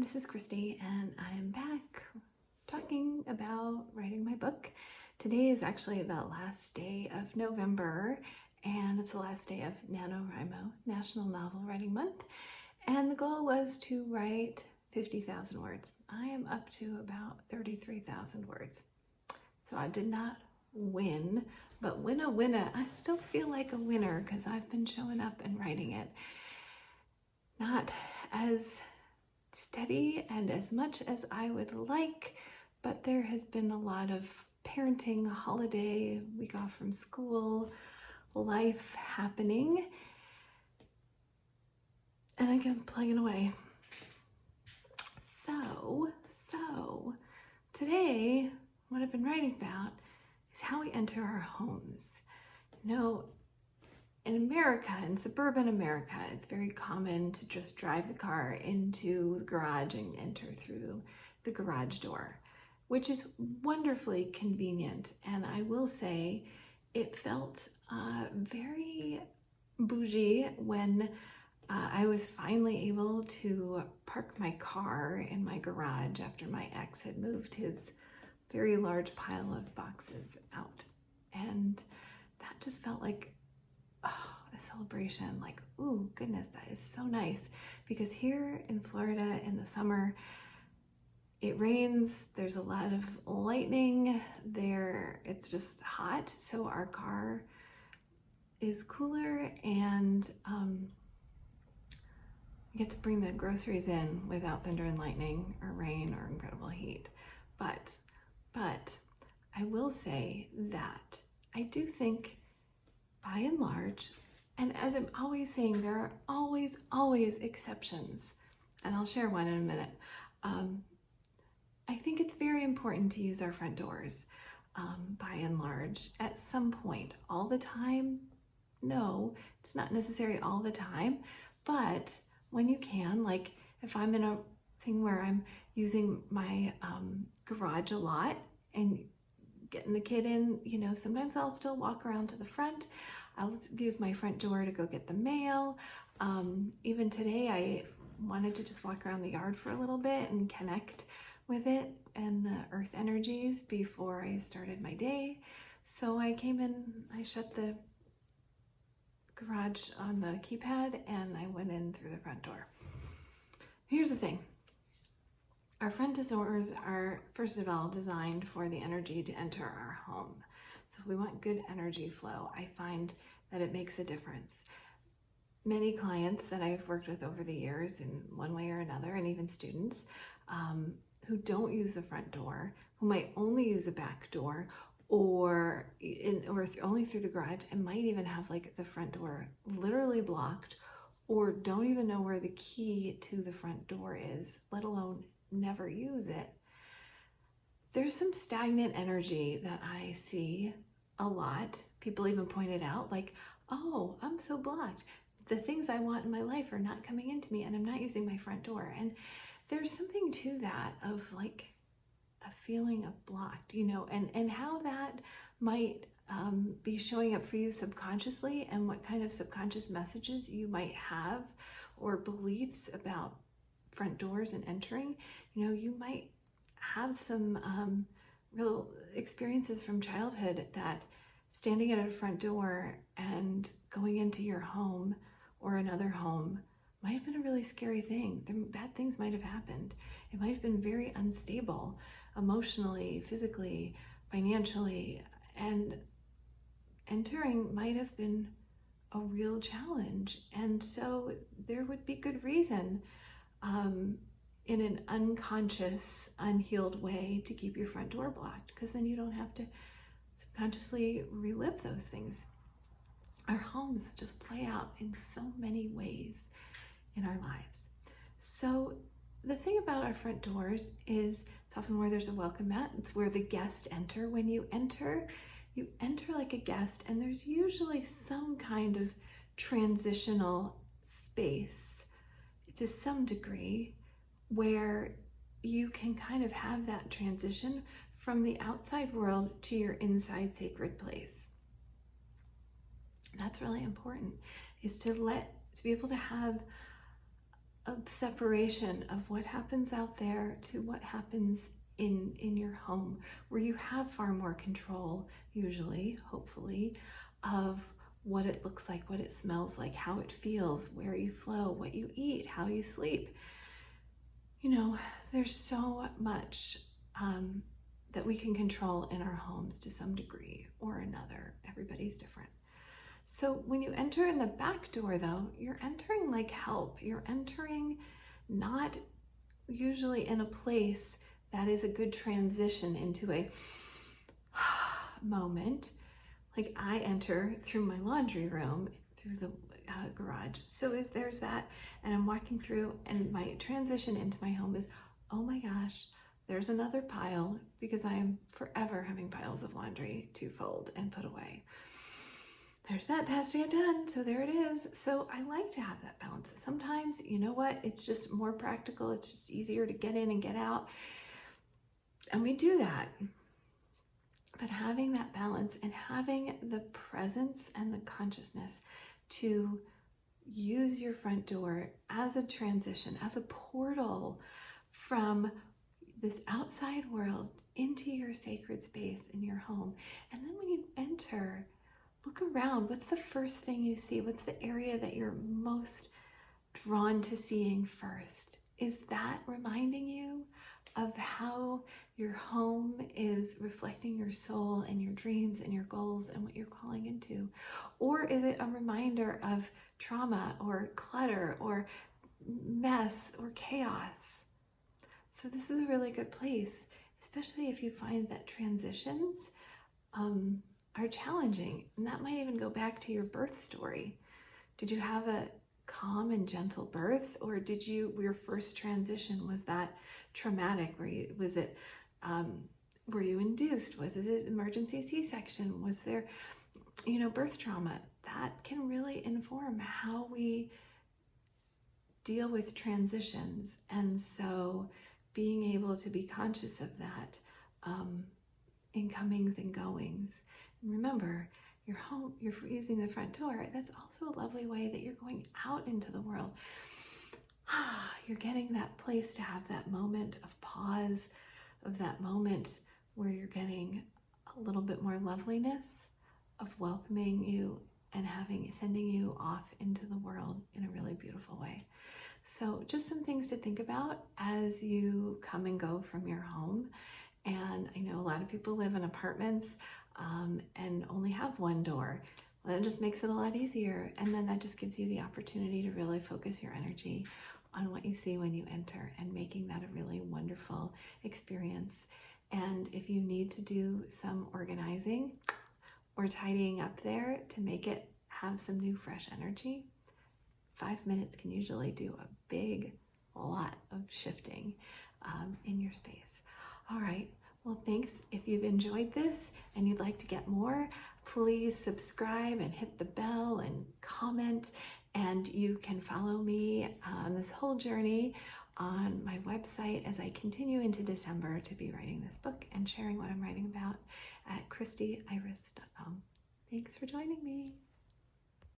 This is Christy, and I'm back talking about writing my book. Today is actually the last day of November, and it's the last day of NaNoWriMo, National Novel Writing Month, and the goal was to write 50,000 words. I am up to about 33,000 words. So I did not win, but winner, I still feel like a winner because I've been showing up and writing it. Not as steady and as much as I would like, but there has been a lot of parenting, holiday, week off from school, life happening, and I kept plugging away. So today, what I've been writing about is how we enter our homes. You know, in America, in suburban America, it's very common to just drive the car into the garage and enter through the garage door, which is wonderfully convenient. And I will say it felt very bougie when I was finally able to park my car in my garage after my ex had moved his very large pile of boxes out. And that just felt like a celebration, like, ooh, goodness, that is so nice. Because here in Florida in the summer, it rains, there's a lot of lightning there, it's just hot, so our car is cooler, and you get to bring the groceries in without thunder and lightning or rain or incredible heat. But I will say that I do think, by and large, and as I'm always saying, there are always exceptions, and I'll share one in a minute. I think it's very important to use our front doors, by and large, at some point. All the time? No, it's not necessary all the time, but when you can, like if I'm in a thing where I'm using my garage a lot and getting the kid in, you know, sometimes I'll still walk around to the front. I'll use my front door to go get the mail. Even today, I wanted to just walk around the yard for a little bit and connect with it and the earth energies before I started my day. So I came in, I shut the garage on the keypad, and I went in through the front door. Here's the thing. Our front doors are, first of all, designed for the energy to enter our home. So if we want good energy flow, I find that it makes a difference. Many clients that I've worked with over the years in one way or another, and even students who don't use the front door, who might only use a back door or only through the garage, and might even have like the front door literally blocked, or don't even know where the key to the front door is, let alone never use it. There's some stagnant energy that I see a lot. People even pointed out, like, oh, I'm so blocked. The things I want in my life are not coming into me, and I'm not using my front door. And there's something to that, of like a feeling of blocked, you know, and how that might be showing up for you subconsciously, and what kind of subconscious messages you might have, or beliefs about front doors and entering. You know, you might have some real experiences from childhood that standing at a front door and going into your home or another home might have been a really scary thing. Bad things might have happened. It might have been very unstable emotionally, physically, financially, and entering might have been a real challenge. And so there would be good reason in an unconscious, unhealed way to keep your front door blocked, because then you don't have to subconsciously relive those things. Our homes just play out in so many ways in our lives. So the thing about our front doors is it's often where there's a welcome mat. It's where the guests enter. When you enter like a guest, and there's usually some kind of transitional space to some degree where you can kind of have that transition from the outside world to your inside sacred place. That's really important, is to be able to have a separation of what happens out there to what happens in your home, where you have far more control, usually, hopefully, of what it looks like, what it smells like, how it feels, where you flow, what you eat, how you sleep. You know, there's so much that we can control in our homes to some degree or another. Everybody's different. So when you enter in the back door, though, you're entering like help. You're entering not usually in a place that is a good transition into a moment. Like I enter through my laundry room, through the garage. So there's that, and I'm walking through, and my transition into my home is, oh my gosh, there's another pile, because I am forever having piles of laundry to fold and put away. There's that has to get done, so there it is. So I like to have that balance. Sometimes, you know what, it's just more practical. It's just easier to get in and get out, and we do that. But having that balance and having the presence and the consciousness to use your front door as a transition, as a portal from this outside world into your sacred space in your home. And then when you enter, look around. What's the first thing you see? What's the area that you're most drawn to seeing first? Is that reminding you of how your home is reflecting your soul and your dreams and your goals and what you're calling into? Or is it a reminder of trauma or clutter or mess or chaos? So this is a really good place, especially if you find that transitions are challenging. And that might even go back to your birth story. Did you have a calm and gentle birth, or did your first transition, was that traumatic? Were you induced? Was it an emergency C-section? Was there, birth trauma? That can really inform how we deal with transitions. And so being able to be conscious of that, incomings and goings. And remember, your home, you're using the front door. That's also a lovely way that you're going out into the world. You're getting that place to have that moment of pause, of that moment where you're getting a little bit more loveliness, of welcoming you and sending you off into the world in a really beautiful way. So just some things to think about as you come and go from your home. And I know a lot of people live in apartments and only have one door. Well, that just makes it a lot easier. And then that just gives you the opportunity to really focus your energy on what you see when you enter, and making that a really wonderful experience. And if you need to do some organizing or tidying up there to make it have some new fresh energy, 5 minutes can usually do a lot of shifting in your space. All right. Well, thanks. If you've enjoyed this and you'd like to get more, please subscribe and hit the bell and comment. And you can follow me on this whole journey on my website as I continue into December to be writing this book and sharing what I'm writing about at christyiris.com. Thanks for joining me.